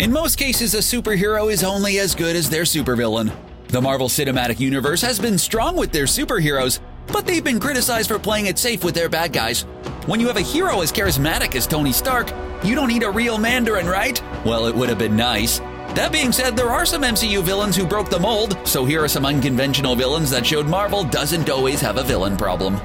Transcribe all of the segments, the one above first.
In most cases, a superhero is only as good as their supervillain. The Marvel Cinematic Universe has been strong with their superheroes, but they've been criticized for playing it safe with their bad guys. When you have a hero as charismatic as Tony Stark, you don't need a real Mandarin, right? Well, it would have been nice. That being said, there are some MCU villains who broke the mold, so here are some unconventional villains that showed Marvel doesn't always have a villain problem.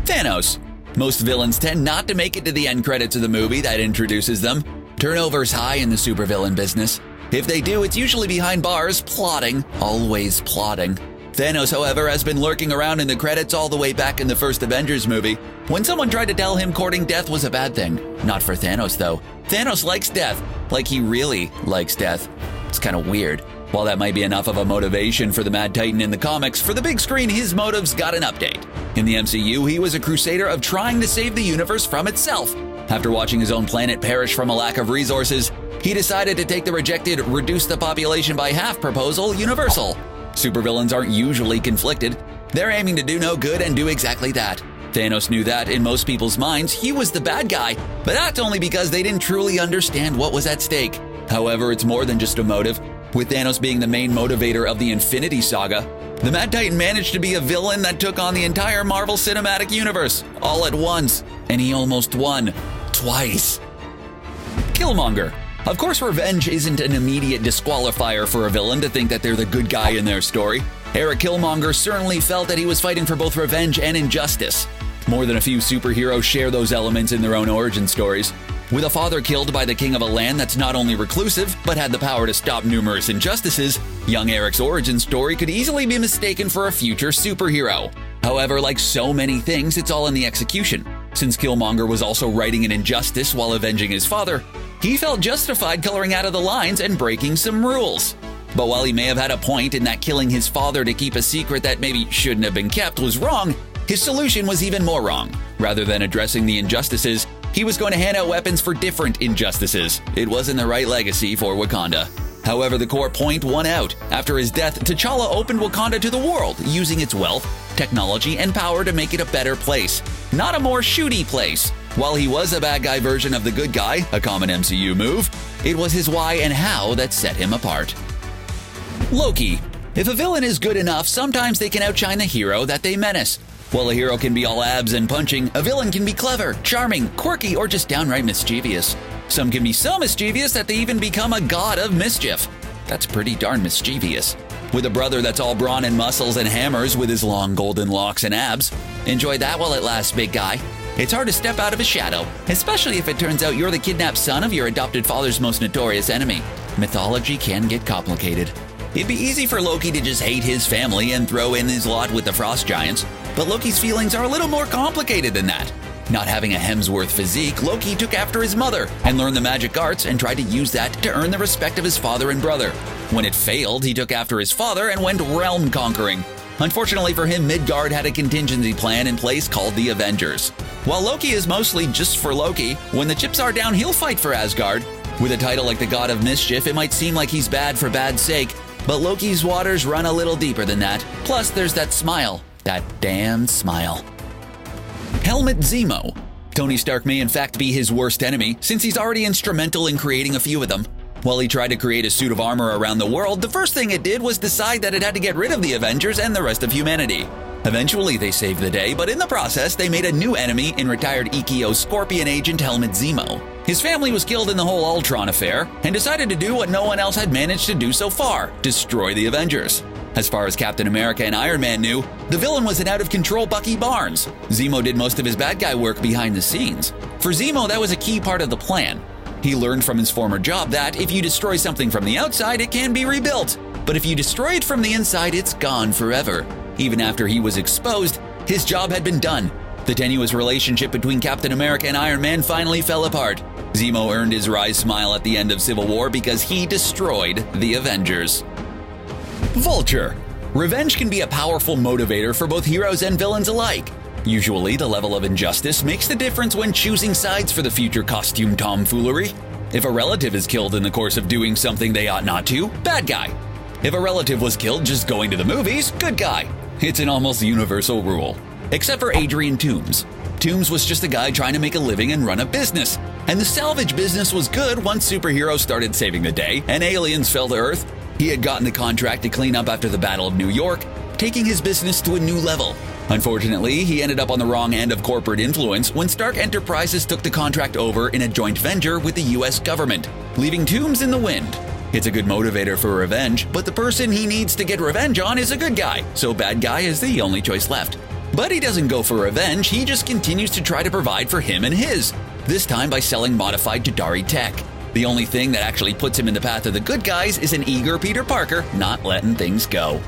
Thanos. Most villains tend not to make it to the end credits of the movie that introduces them. Turnover's high in the supervillain business. If they do, it's usually behind bars, plotting, always plotting. Thanos, however, has been lurking around in the credits all the way back in the first Avengers movie, when someone tried to tell him courting death was a bad thing. Not for Thanos, though. Thanos likes death, like he really likes death. It's kind of weird. While that might be enough of a motivation for the Mad Titan in the comics, for the big screen, his motives got an update. In the MCU, he was a crusader of trying to save the universe from itself. After watching his own planet perish from a lack of resources, he decided to take the rejected reduce the population by half proposal universal. Supervillains aren't usually conflicted. They're aiming to do no good and do exactly that. Thanos knew that in most people's minds, he was the bad guy, but that's only because they didn't truly understand what was at stake. However, it's more than just a motive. With Thanos being the main motivator of the Infinity Saga, the Mad Titan managed to be a villain that took on the entire Marvel Cinematic Universe, all at once, and he almost won. Twice. Killmonger. Of course, revenge isn't an immediate disqualifier for a villain to think that they're the good guy in their story. Eric Killmonger certainly felt that he was fighting for both revenge and injustice. More than a few superheroes share those elements in their own origin stories. With a father killed by the king of a land that's not only reclusive, but had the power to stop numerous injustices, young Eric's origin story could easily be mistaken for a future superhero. However, like so many things, it's all in the execution. Since Killmonger was also righting an injustice while avenging his father, he felt justified coloring out of the lines and breaking some rules. But while he may have had a point in that killing his father to keep a secret that maybe shouldn't have been kept was wrong, his solution was even more wrong. Rather than addressing the injustices, he was going to hand out weapons for different injustices. It wasn't the right legacy for Wakanda. However, the core point won out. After his death, T'Challa opened Wakanda to the world, using its wealth, technology, and power to make it a better place, not a more shooty place. While he was a bad guy version of the good guy, a common MCU move, it was his why and how that set him apart. Loki. If a villain is good enough, sometimes they can outshine the hero that they menace. While a hero can be all abs and punching, a villain can be clever, charming, quirky, or just downright mischievous. Some can be so mischievous that they even become a god of mischief. That's pretty darn mischievous. With a brother that's all brawn and muscles and hammers with his long golden locks and abs. Enjoy that while it lasts, big guy. It's hard to step out of his shadow, especially if it turns out you're the kidnapped son of your adopted father's most notorious enemy. Mythology can get complicated. It'd be easy for Loki to just hate his family and throw in his lot with the Frost Giants, but Loki's feelings are a little more complicated than that. Not having a Hemsworth physique, Loki took after his mother and learned the magic arts and tried to use that to earn the respect of his father and brother. When it failed, he took after his father and went realm conquering. Unfortunately for him, Midgard had a contingency plan in place called the Avengers. While Loki is mostly just for Loki, when the chips are down, he'll fight for Asgard. With a title like the God of Mischief, it might seem like he's bad for bad's sake, but Loki's waters run a little deeper than that. Plus, there's that smile. That damn smile. Helmet Zemo. Tony Stark may in fact be his worst enemy, since he's already instrumental in creating a few of them. While he tried to create a suit of armor around the world, the first thing it did was decide that it had to get rid of the Avengers and the rest of humanity. Eventually, they saved the day, but in the process, they made a new enemy in retired EKO Scorpion agent Helmet Zemo. His family was killed in the whole Ultron affair, and decided to do what no one else had managed to do so far, destroy the Avengers. As far as Captain America and Iron Man knew, the villain was an out-of-control Bucky Barnes. Zemo did most of his bad guy work behind the scenes. For Zemo, that was a key part of the plan. He learned from his former job that if you destroy something from the outside, it can be rebuilt. But if you destroy it from the inside, it's gone forever. Even after he was exposed, his job had been done. The tenuous relationship between Captain America and Iron Man finally fell apart. Zemo earned his wry smile at the end of Civil War because he destroyed the Avengers. Vulture. Revenge can be a powerful motivator for both heroes and villains alike. Usually, the level of injustice makes the difference when choosing sides for the future costume tomfoolery. If a relative is killed in the course of doing something they ought not to, bad guy. If a relative was killed just going to the movies, good guy. It's an almost universal rule. Except for Adrian Toomes. Toomes was just a guy trying to make a living and run a business. And the salvage business was good once superheroes started saving the day and aliens fell to Earth. He had gotten the contract to clean up after the Battle of New York, taking his business to a new level. Unfortunately, he ended up on the wrong end of corporate influence when Stark Enterprises took the contract over in a joint venture with the US government, leaving Toomes in the wind. It's a good motivator for revenge, but the person he needs to get revenge on is a good guy, so bad guy is the only choice left. But he doesn't go for revenge, he just continues to try to provide for him and his, this time by selling modified Jadari tech. The only thing that actually puts him in the path of the good guys is an eager Peter Parker not letting things go.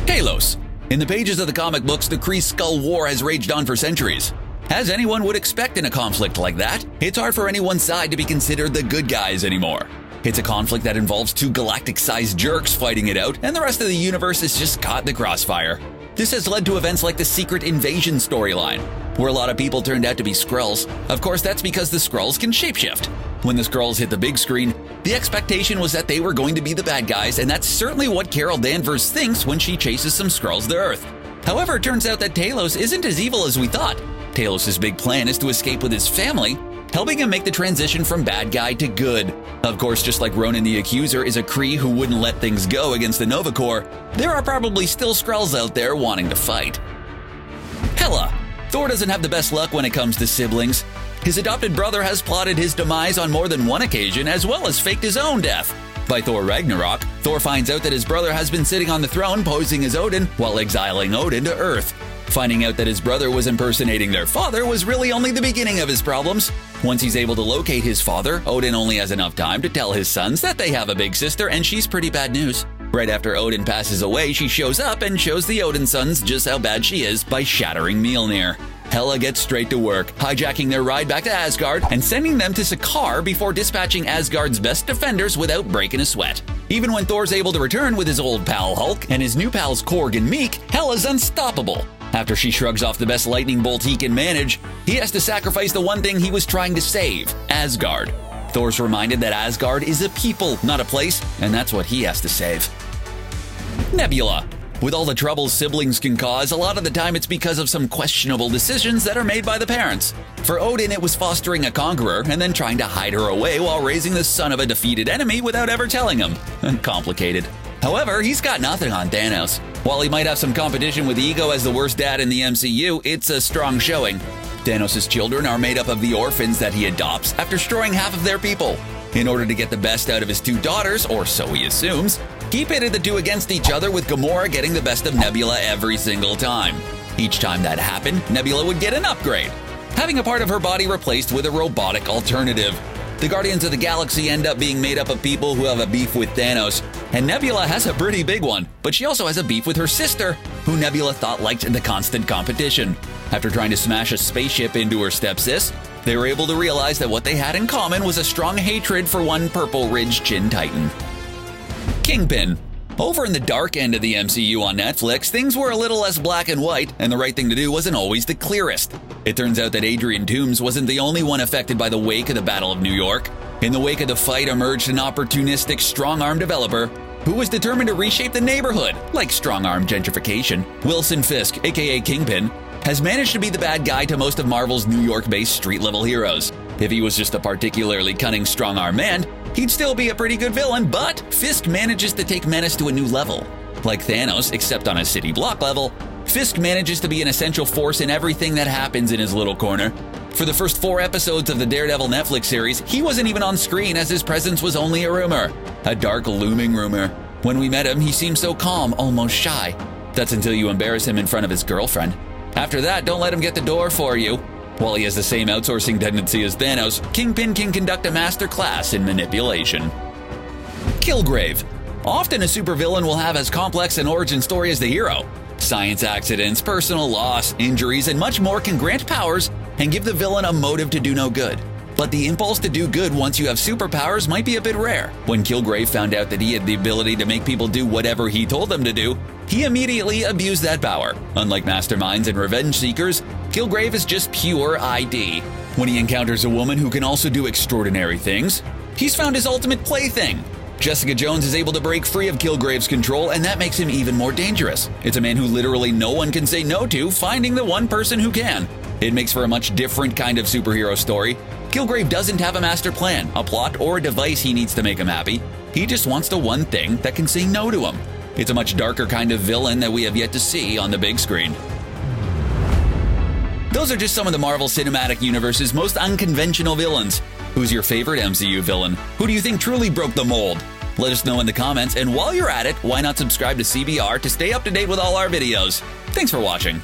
Talos. In the pages of the comic books, the Kree-Skull War has raged on for centuries. As anyone would expect in a conflict like that, it's hard for any one side to be considered the good guys anymore. It's a conflict that involves two galactic-sized jerks fighting it out, and the rest of the universe is just caught in the crossfire. This has led to events like the Secret Invasion storyline, where a lot of people turned out to be Skrulls. Of course, that's because the Skrulls can shapeshift. When the Skrulls hit the big screen, the expectation was that they were going to be the bad guys, and that's certainly what Carol Danvers thinks when she chases some Skrulls to Earth. However, it turns out that Talos isn't as evil as we thought. Talos' big plan is to escape with his family, helping him make the transition from bad guy to good. Of course, just like Ronan the Accuser is a Kree who wouldn't let things go against the Nova Corps, there are probably still Skrulls out there wanting to fight. Hela. Thor doesn't have the best luck when it comes to siblings. His adopted brother has plotted his demise on more than one occasion, as well as faked his own death. By Thor Ragnarok, Thor finds out that his brother has been sitting on the throne posing as Odin while exiling Odin to Earth. Finding out that his brother was impersonating their father was really only the beginning of his problems. Once he's able to locate his father, Odin only has enough time to tell his sons that they have a big sister, and she's pretty bad news. Right after Odin passes away, she shows up and shows the Odin sons just how bad she is by shattering Mjolnir. Hela gets straight to work, hijacking their ride back to Asgard and sending them to Sakaar before dispatching Asgard's best defenders without breaking a sweat. Even when Thor's able to return with his old pal Hulk and his new pals Korg and Meek, Hela's unstoppable. After she shrugs off the best lightning bolt he can manage, he has to sacrifice the one thing he was trying to save, Asgard. Thor's reminded that Asgard is a people, not a place, and that's what he has to save. Nebula. With all the troubles siblings can cause, a lot of the time it's because of some questionable decisions that are made by the parents. For Odin, it was fostering a conqueror and then trying to hide her away while raising the son of a defeated enemy without ever telling him. Complicated. However, he's got nothing on Thanos. While he might have some competition with Ego as the worst dad in the MCU, it's a strong showing. Thanos' children are made up of the orphans that he adopts after destroying half of their people. In order to get the best out of his two daughters, or so he assumes, he pitted the two against each other, with Gamora getting the best of Nebula every single time. Each time that happened, Nebula would get an upgrade, having a part of her body replaced with a robotic alternative. The Guardians of the Galaxy end up being made up of people who have a beef with Thanos, and Nebula has a pretty big one, but she also has a beef with her sister, who Nebula thought liked the constant competition. After trying to smash a spaceship into her stepsis, they were able to realize that what they had in common was a strong hatred for one Purple Ridge Chin Titan. Kingpin. Over in the dark end of the MCU on Netflix, things were a little less black and white, and the right thing to do wasn't always the clearest. It turns out that Adrian Toomes wasn't the only one affected by the wake of the Battle of New York. In the wake of the fight emerged an opportunistic strong-arm developer who was determined to reshape the neighborhood, like strong-arm gentrification. Wilson Fisk, aka Kingpin, has managed to be the bad guy to most of Marvel's New York-based street-level heroes. If he was just a particularly cunning strong-arm man, he'd still be a pretty good villain, but Fisk manages to take menace to a new level. Like Thanos, except on a city block level, Fisk manages to be an essential force in everything that happens in his little corner. For the first 4 episodes of the Daredevil Netflix series, he wasn't even on screen, as his presence was only a rumor. A dark, looming rumor. When we met him, he seemed so calm, almost shy. That's until you embarrass him in front of his girlfriend. After that, don't let him get the door for you. While he has the same outsourcing tendency as Thanos, Kingpin can conduct a master class in manipulation. Kilgrave. Often a supervillain will have as complex an origin story as the hero. Science accidents, personal loss, injuries, and much more can grant powers and give the villain a motive to do no good. But the impulse to do good once you have superpowers might be a bit rare. When Kilgrave found out that he had the ability to make people do whatever he told them to do, he immediately abused that power. Unlike masterminds and revenge seekers, Kilgrave is just pure ID. When he encounters a woman who can also do extraordinary things, he's found his ultimate plaything. Jessica Jones is able to break free of Kilgrave's control, and that makes him even more dangerous. It's a man who literally no one can say no to, finding the one person who can. It makes for a much different kind of superhero story. Kilgrave doesn't have a master plan, a plot, or a device he needs to make him happy. He just wants the one thing that can say no to him. It's a much darker kind of villain that we have yet to see on the big screen. Those are just some of the Marvel Cinematic Universe's most unconventional villains. Who's your favorite MCU villain? Who do you think truly broke the mold? Let us know in the comments, and while you're at it, why not subscribe to CBR to stay up to date with all our videos? Thanks for watching.